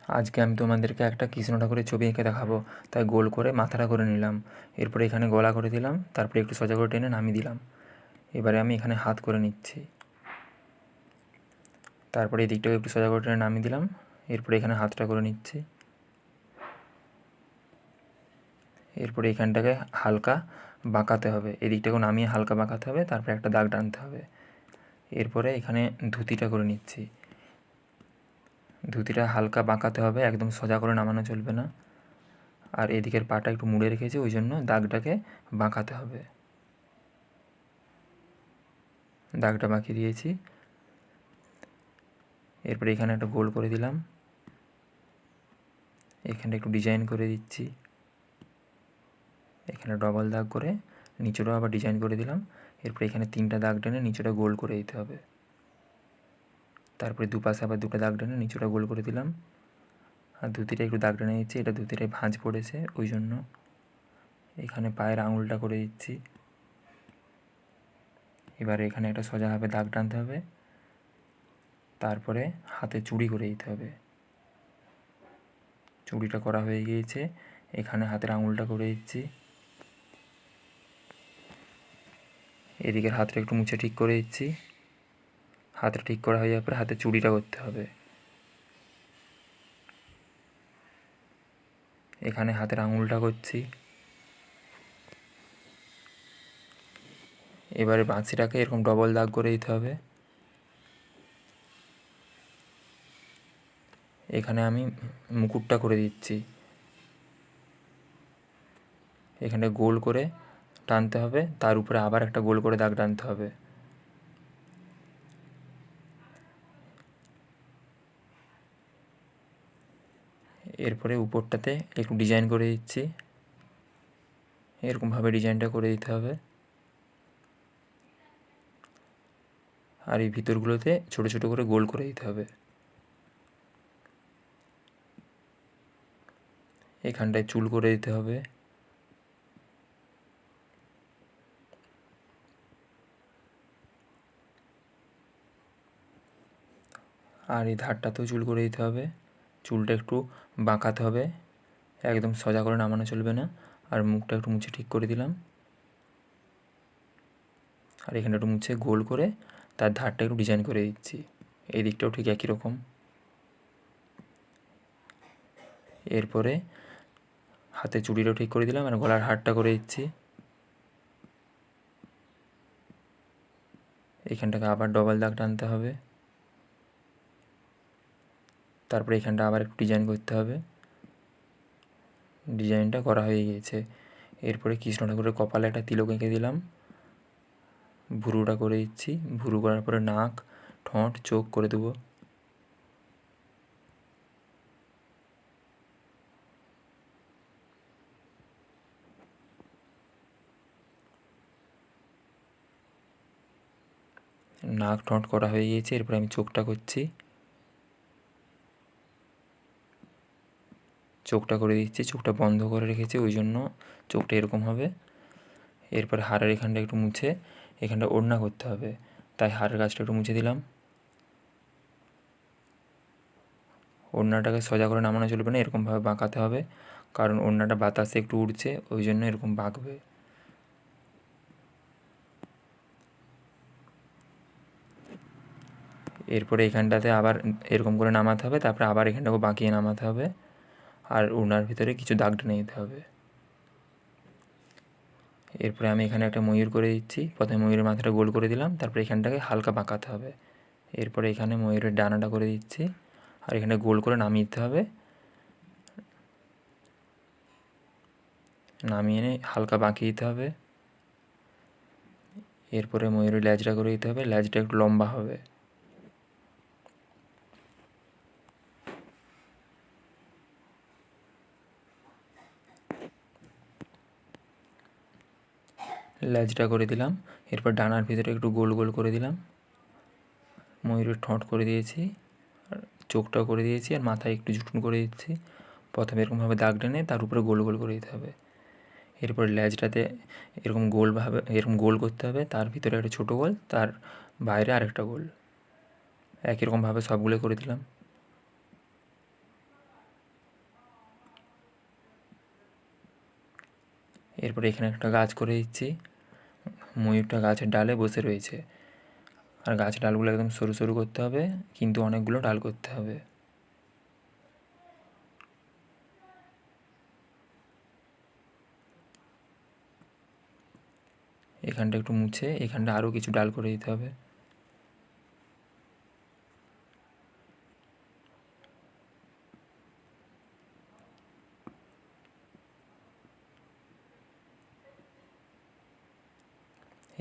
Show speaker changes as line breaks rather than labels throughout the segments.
আজকে আমি তোমাদেরকে একটা কৃষ্ণ ঠাকুরের ছবি এঁকে দেখাবো, তাই গোল করে মাথাটা করে নিলাম। এরপরে এখানে গলা করে দিলাম, তারপরে একটু সোজা করে টেনে নামিয়ে দিলাম। এবারে আমি এখানে হাত করে নিচ্ছি, তারপরে এই দিকটাকে একটু সোজা করে টেনে নামিয়ে দিলাম। এরপরে এখানে হাতটা করে নিচ্ছি। এরপরে এখানটাকে হালকা বাঁকাতে হবে, এই দিকটাকে নামিয়ে হালকা বাঁকাতে হবে, তারপরে একটা দাগ টানতে হবে। এরপরে এখানে ধুতিটা করে নিচ্ছি। ধুতিটা হালকা বাঁকাতে হবে, একদম সোজা করে নামানো চলবে না। আর এদিকের পাটা একটু মুড়ে রেখেছি, ওই জন্য দাগটাকে বাঁকাতে হবে। দাগটা বাঁকিয়ে দিয়েছি। এরপরে এখানে একটা গোল করে দিলাম, এখানে একটু ডিজাইন করে দিচ্ছি। এখানে ডবল দাগ করে নিচেটাও আবার ডিজাইন করে দিলাম। এরপরে এখানে 3টা দাগ টেনে নিচেটা গোল করে দিতে হবে। তারপরে দুপাশে আবার 2টা দাগ টেনে নিচেটা গোল করে দিলাম। আর ধুতিটা একটু দাগ টেনে দিচ্ছি, এটা ধুতিটায় ভাঁজ পড়েছে, ওই জন্য এখানে পায়ের আঙুলটা করে দিচ্ছি। এবারে এখানে একটা সোজাভাবে দাগ টানতে হবে, তারপরে হাতে চুড়ি করে দিতে হবে। চুড়িটা করা হয়ে গিয়েছে, এখানে হাতের আঙুলটা করে দিচ্ছি। এদিকের হাতটা একটু মুছে ঠিক করে দিচ্ছি। হাতটা ঠিক করা হয়ে যাওয়ার পরে হাতে চুড়িটা করতে হবে। এখানে হাতের আঙুলটা করছি। এবারে বাঁশিটাকে এরকম ডবল দাগ করে দিতে হবে। এখানে আমি মুকুটটা করে দিচ্ছি। এখানে গোল করে টানতে হবে, তার উপরে আবার একটা গোল করে দাগ টানতে হবে। এরপরে উপরটাতে একটু ডিজাইন করে দিচ্ছি, এরকমভাবে ডিজাইনটা করে দিতে হবে। আর এই ভিতরগুলোতে ছোটো ছোটো করে গোল করে দিতে হবে। এখানটায় চুল করে দিতে হবে। আর এই ধারটাতেও চুল করে দিতে হবে। চুলটা একটু বাঁকাতে হবে, একদম সোজা করে নামানো চলবে না। আর মুখটা একটু মুছে ঠিক করে দিলাম। আর এখানে একটু মুছে গোল করে তার ধারটা একটু ডিজাইন করে দিচ্ছি। এই দিকটাও ঠিক একই রকম। এরপরে হাতে চুড়িটাও ঠিক করে দিলাম, আর গলার হারটা করে দিচ্ছি। এখানটাকে আবার ডবল দাগ টানতে হবে, তারপরে এখানটা আবার একটু ডিজাইন করতে হবে। ডিজাইনটা করা হয়ে গিয়েছে। এরপরে কৃষ্ণ ঠাকুরের কপালে একটা তিলক এঁকে দিলাম, ভুরুটা করে দিচ্ছি। ভুরু করার পরে নাক, ঠোঁট, চোখ করে দেবো। নাক ঠোঁট করা হয়ে গিয়েছে, এরপরে আমি চোখটা করছি। চোখটা করে দিচ্ছি, চোখটা বন্ধ করে রেখেছি, ওই জন্য চোখটা এরকম হবে। এরপরে হাড়ের এখানটা একটু মুছে এখানটা ওড়না করতে হবে, তাই হাড়ের কাজটা একটু মুছে দিলাম। ওড়নাটাকে সোজা করে নামানো চলবে না, এরকমভাবে বাঁকাতে হবে, কারণ ওড়নাটা বাতাসে একটু উড়ছে, ওই জন্য এরকম বাঁকবে। এরপরে এখানটাতে আবার এরকম করে নামাতে হবে, তারপরে আবার এখানটাকে বাঁকিয়ে নামাতে হবে। আর ওড়নার ভিতরে কিছু দাগ টেনে দিতে হবে। এরপরে আমি এখানে একটা ময়ূর করে দিচ্ছি। প্রথমে ময়ূরের মাথাটা গোল করে দিলাম, তারপরে এখানটাকে হালকা বাঁকাতে হবে। এরপরে এখানে ময়ূরের ডানাটা করে দিচ্ছি, আর এখানে গোল করে নামিয়ে দিতে হবে। নামিয়ে এনে হালকা বাঁকিয়ে দিতে হবে। এরপরে ময়ূরের লেজটা করে দিতে হবে, লেজটা একটু লম্বা হবে। লেজটা করে দিলাম। এরপর ডানার ভিতরে একটু গোল গোল করে দিলাম। ময়ূরের ঠোঁট করে দিয়েছি, আর চোখটাও করে দিয়েছি, আর মাথায় একটু ঝুটুন করে দিচ্ছি। প্রথমে এরকমভাবে দাগ টেনে তার উপরে গোল গোল করে দিতে হবে। এরপর লেজটাতে এরকম গোলভাবে এরকম গোল করতে হবে, তার ভিতরে একটা ছোটো গোল, তার বাইরে আরেকটা গোল। একই রকমভাবে সবগুলো করে দিলাম। এরপরে এখানে একটা গাছ করে দিচ্ছি। ময়ূরটা গাছের ডালে বসে রয়েছে, আর গাছের ডালগুলো একদম সরু সরু করতে হবে, কিন্তু অনেকগুলো ডাল করতে হবে। এখানটা একটু মুছে এখানটা আরও কিছু ডাল করে দিতে হবে।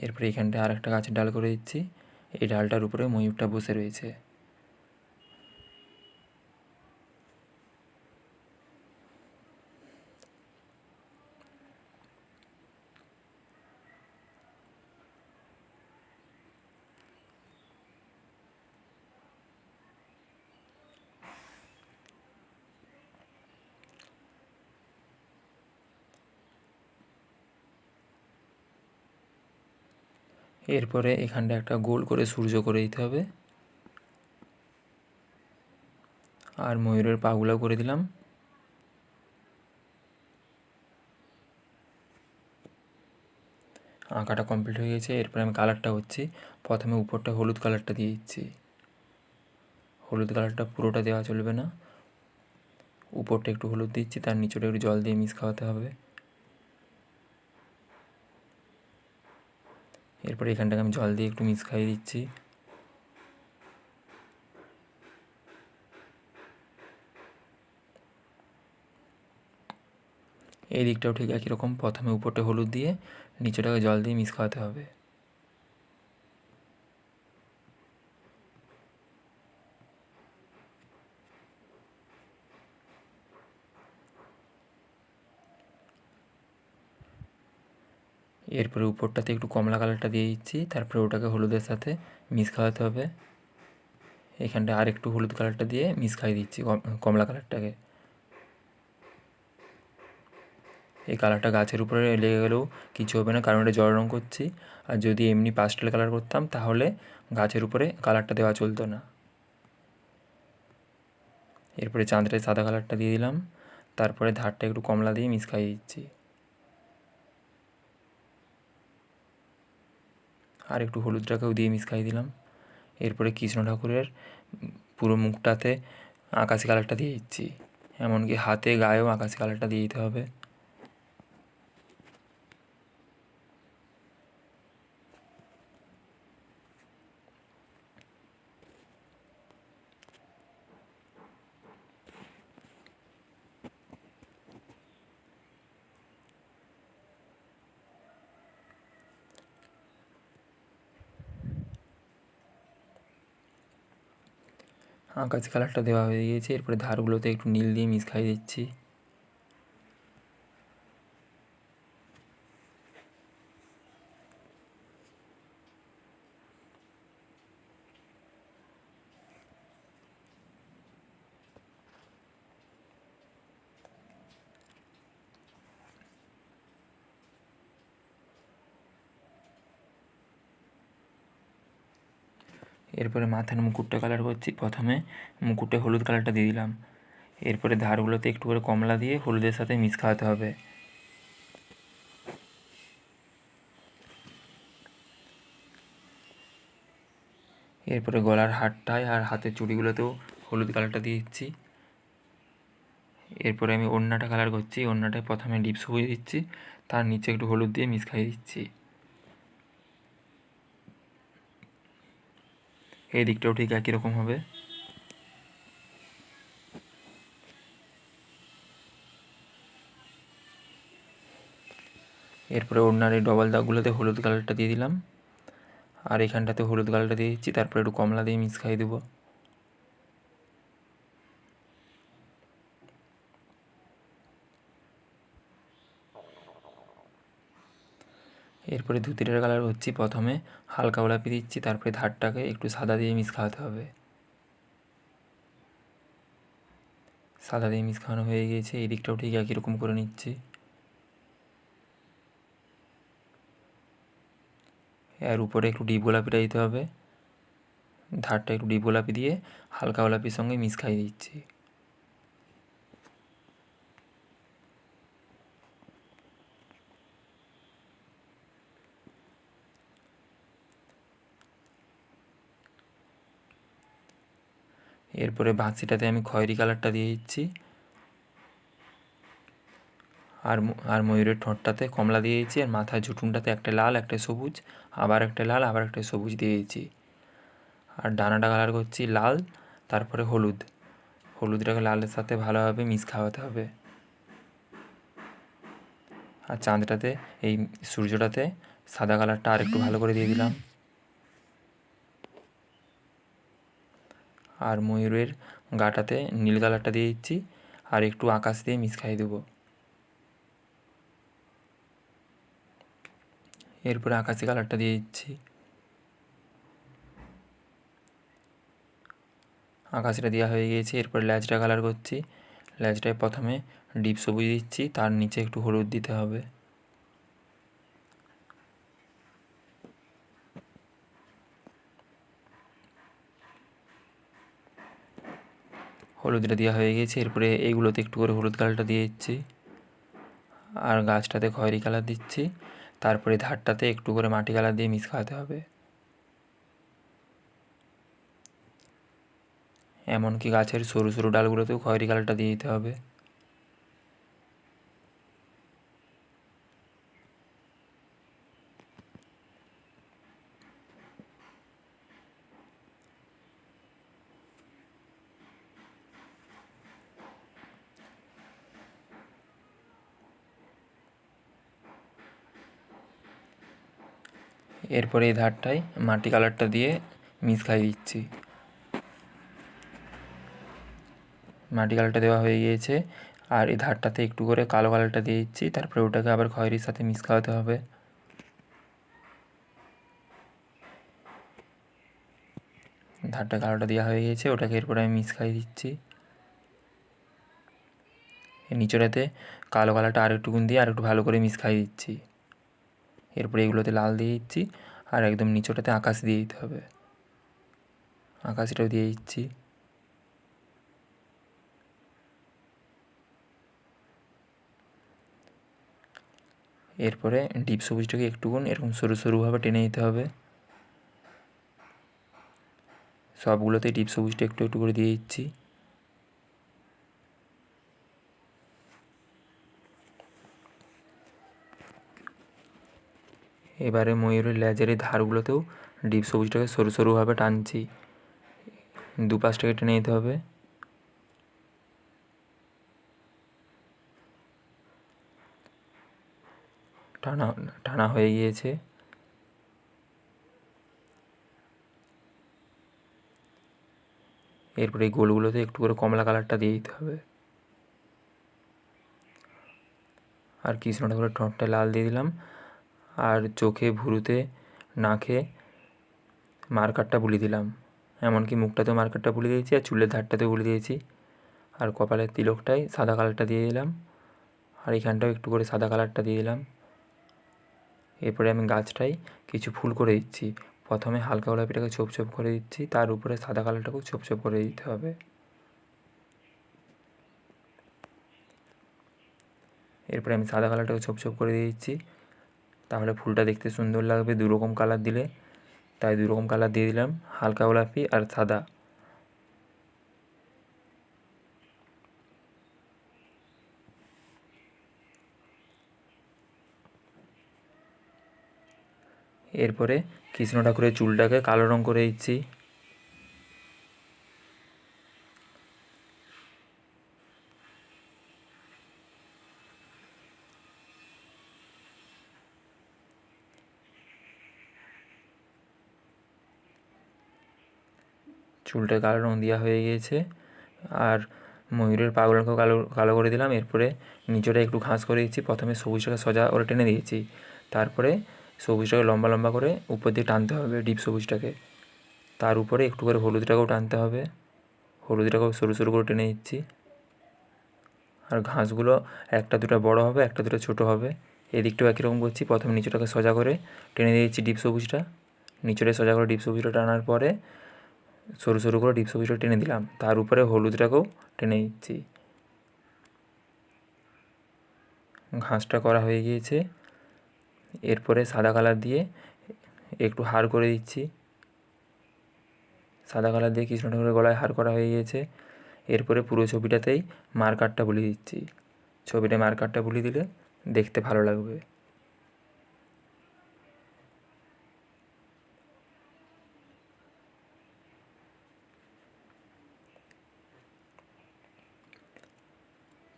এরপরে এখানটায় আর একটা গাছের ডাল করে দিচ্ছি। এই ডালটার উপরে ময়ূরটা বসে রয়েছে। এরপরে এখানটা একটা গোল করে সূর্য করে দিতে হবে, আর ময়ূরের পাগুলো করে দিলাম। আঁকাটা কমপ্লিট হয়ে গেছে। এরপরে আমি কালারটা হচ্ছি, প্রথমে উপরটা হলুদ কালারটা দিয়ে দিচ্ছি। হলুদ কালারটা পুরোটা দেওয়া চলবে না, উপরটা একটু হলুদ দিচ্ছি, তার নিচেটা একটু জল দিয়ে মিক্স খাওয়াতে হবে। এরপরে এখানটাকে আমি জল দিয়ে একটু মিক্স খাইয়ে দিচ্ছি। এই দিকটাও ঠিক একই রকম, প্রথমে উপরটা হলুদ দিয়ে নিচেটাকে জল দিয়ে মিক্স খাওয়াতে হবে। এরপরে উপরটাতে একটু কমলা কালারটা দিয়ে দিচ্ছি, তারপরে ওটাকে হলুদের সাথে মিক্স খাওয়াতে হবে। এখানটা আর একটু হলুদ কালারটা দিয়ে মিক্স খাইয়ে দিচ্ছি কমলা কালারটাকে। এই কালারটা গাছের উপরে লেগে গেলেও কিছু হবে না, কারণ এটা জল রঙ করছি। আর যদি এমনি পাস্টেল কালার করতাম তাহলে গাছের উপরে কালারটা দেওয়া চলতো না। এরপরে চাঁদটায় সাদা কালারটা দিয়ে দিলাম, তারপরে ধারটা একটু কমলা দিয়ে মিক্স খাইয়ে দিচ্ছি। আর একটু হলুদটাকেও দিয়ে মিক্স খাইয়ে দিলাম। এরপরে কৃষ্ণ ঠাকুরের পুরো মুখটাতে আকাশি কালারটা দিয়ে দিচ্ছি, এমনকি হাতে গায়েও আকাশি কালারটা দিয়ে দিতে হবে। আকাশি কালারটা দেওয়া হয়ে গিয়েছে। এরপরে ধারগুলোতে একটু নীল দিয়ে মিক্স খাইয়ে দিচ্ছি। এরপরে মাথার মুকুটটা কালার করছি, প্রথমে মুকুটে হলুদ কালারটা দিয়ে দিলাম। এরপরে ধারগুলোতে একটু করে কমলা দিয়ে হলুদের সাথে মিক্স খাওয়াতে হবে। এরপরে গলার হারটায় আর হাতের চুড়িগুলোতেও হলুদ কালারটা দিয়ে দিচ্ছি। এরপরে আমি ওড়নাটা কালার করছি, ওড়নাটায় প্রথমে ডিপ সবুজ দিচ্ছি, তার নিচে একটু হলুদ দিয়ে মিক্স খাইয়ে দিচ্ছি। এই দিকটাও ঠিক একই রকম হবে। এরপরে ওড়নার এই ডবল দাগগুলোতে হলুদ কালারটা দিয়ে দিলাম, আর এখানটাতে হলুদ কালারটা দিয়ে দিচ্ছি, তারপরে একটু কমলা দিয়ে মিক্স খাইয়ে দেবো। এরপরে ধুতিটার কালার হচ্ছি, প্রথমে হালকা গোলাপি দিচ্ছি, তারপরে ধারটাকে একটু সাদা দিয়ে মিক্স খাওয়াতে হবে। সাদা দিয়ে মিক্স খাওয়ানো হয়ে গিয়েছে। এই দিকটাও ঠিক একই রকম করে নিচ্ছি। এর উপরে একটু ডিপ গোলাপিটা দিতে হবে, ধারটা একটু ডিপ গোলাপি দিয়ে হালকা গোলাপির সঙ্গে মিক্স খাইয়ে দিচ্ছি। এরপরে বাঁশিটাতে আমি খয়েরি কালারটা দিয়ে দিচ্ছি, আর ময়ূরের ঠোঁটটাতে কমলা দিয়ে দিয়েছি, আর মাথার ঝুঁটুনটাতে একটা লাল, একটা সবুজ, আবার একটা লাল, আবার একটা সবুজ দিয়ে দিয়েছি। আর ডানাটা কালার করছি লাল, তারপরে হলুদ। হলুদটাকে লালের সাথে ভালোভাবে মিক্স খাওয়াতে হবে। আর চাঁদটাতে, এই সূর্যটাতে সাদা কালারটা আর একটু ভালো করে দিয়ে দিলাম। আর ময়ূরের গাটাতে নীল কালারটা দিয়ে দিচ্ছি, আর একটু আকাশ দিয়ে মিক্স খাইয়ে দেবো। এরপরে আকাশি কালারটা দিয়ে দিচ্ছি। আকাশটা দেওয়া হয়ে গিয়েছে। এরপর ল্যাজটা কালার করছি। ল্যাজটায় প্রথমে ডিপ সবুজ দিচ্ছি, তার নিচে একটু হলুদ দিতে হবে। হলুদটা দেওয়া হয়ে গেছে। এরপরে এইগুলোতে একটু করে হলুদ কালারটা দিয়ে দিচ্ছি, আর গাছটাতে খয়েরি কালার দিচ্ছি। তারপরে ধারটাতে একটু করে মাটি কালার দিয়ে মিক্স খাওয়াতে হবে। এমনকি গাছের সরু সরু ডালগুলোতেও খয়েরি কালারটা দিয়ে দিতে হবে। এরপরে এই ধারটায় মাটি কালারটা দিয়ে মিক্স খাইয়ে দিচ্ছি। মাটি কালারটা দেওয়া হয়ে গিয়েছে, আর এই ধারটাতে একটু করে কালো কালারটা দিয়ে দিচ্ছি। তারপরে ওটাকে আবার খয়েরির সাথে মিক্স খাওয়াতে হবে। ধারটা কালোটা দেওয়া হয়ে গিয়েছে, ওটাকে এরপরে আমি মিক্স খাইয়ে দিচ্ছি। নিচটাতে কালো কালারটা আর একটুকুন দিয়ে আর একটু ভালো করে মিক্স খাইয়ে দিচ্ছি। এরপরে এগুলোতে লাল দিয়ে দিচ্ছি, আর একদম নিচটাতে আকাশ দিয়ে দিতে হবে। আকাশটাও দিয়ে দিচ্ছি। এরপরে ডিপ সবুজটাকে একটুকুন এরকম সরু সরুভাবে টেনে দিতে হবে। সবগুলোতে ডিপ সবুজটা একটু একটু করে দিয়ে দিচ্ছি। এবারে ময়ূরের লেজের এই ধারগুলোতেও ডিপ সবুজটাকে সরু সরুভাবে টানছি। দুপাশটাকে টেনে নিতে হবে। টানা টানা হয়ে গিয়েছে। এরপরে এই গোলগুলোতে একটু করে কমলা কালারটা দিয়ে দিতে হবে। আর কৃষ্ণ ঠাকুরের ঠোঁটটা লাল দিয়ে দিলাম, আর চোখে, ভুরুতে, নাকে মার্কারটা বুলিয়ে দিলাম। এমনকি মুখটাতেও মার্কারটা বুলিয়ে দিয়েছি, আর চুলের ধারটাতেও বুলিয়ে দিয়েছি। আর কপালের তিলকটায় সাদা কালারটা দিয়ে দিলাম, আর এখানটাও একটু করে সাদা কালারটা দিয়ে দিলাম। এরপরে আমি গাছটায় কিছু ফুল করে দিচ্ছি। প্রথমে হালকা গোলাপিটাকে ছোপ ছোপ করে দিচ্ছি, তার উপরে সাদা কালারটাকেও ছোপ ছোপ করে দিতে হবে। এরপরে আমি সাদা কালারটাকে ছোপ ছোপ করে দিয়ে দিচ্ছি, তাহলে ফুলটা দেখতে সুন্দর লাগবে দুরকম কালার দিলে। তাই দুরকম কালার দিয়ে দিলাম, হালকা গোলাপি আর সাদা। এরপরে কৃষ্ণ ঠাকুরের চুলটাকে কালো রঙ করে দিচ্ছি। চুলটা কালো রঙ দেওয়া হয়ে গিয়েছে, আর ময়ূরের পাগুলোকেও কালো কালো করে দিলাম। এরপরে নিচটা একটু ঘাস করে দিচ্ছি। প্রথমে সবুজটাকে সোজা করে টেনে দিয়েছি, তারপরে সবুজটাকে লম্বা লম্বা করে উপর দিয়ে টানতে হবে ডিপ সবুজটাকে। তার উপরে একটু করে হলুদটাকেও টানতে হবে। হলুদটাকেও সরু সরু করে টেনে দিচ্ছি। আর ঘাসগুলো একটা দুটো বড় হবে, একটা দুটো ছোটো হবে। এদিকটাও একই রকম করছি। প্রথমে নিচটাকে সোজা করে টেনে দিয়েছি ডিপ সবুজটা। নিচটা সোজা করে ডিপ সবুজটা টানার পরে সরু সরু করে ডিপ সবুজটা টেনে দিলাম, তার উপরে হলুদটাকেও টেনে দিচ্ছি। ঘাসটা করা হয়ে গিয়েছে। এরপরে সাদা কালার দিয়ে একটু হাড় করে দিচ্ছি। সাদা কালার দিয়ে কৃষ্ণ ঠাকুরের গলায় হার করা হয়ে গিয়েছে। এরপরে পুরো ছবিটাতেই মার্কারটা বুলিয়ে দিচ্ছি। ছবিটায় মার্কারটা বুলিয়ে দিলে দেখতে ভালো লাগবে।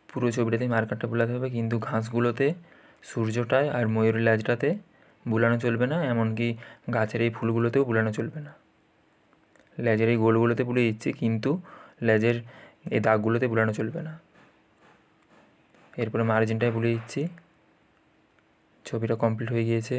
পুরো ছবিটাতেই মার্কারটা বোলাতে হবে, কিন্তু ঘাসগুলোতে, সূর্যটায় আর ময়ূরের লেজটাতে বুলানো চলবে না, এমনকি গাছের এই ফুলগুলোতেও বুলানো চলবে না। লেজের এই গোলগুলোতে বুলিয়ে দিচ্ছি, কিন্তু লেজের এই দাগগুলোতে বুলানো চলবে না। এরপরে মার্জিনটায় বুলিয়ে দিচ্ছি। ছবিটা কমপ্লিট হয়ে গিয়েছে।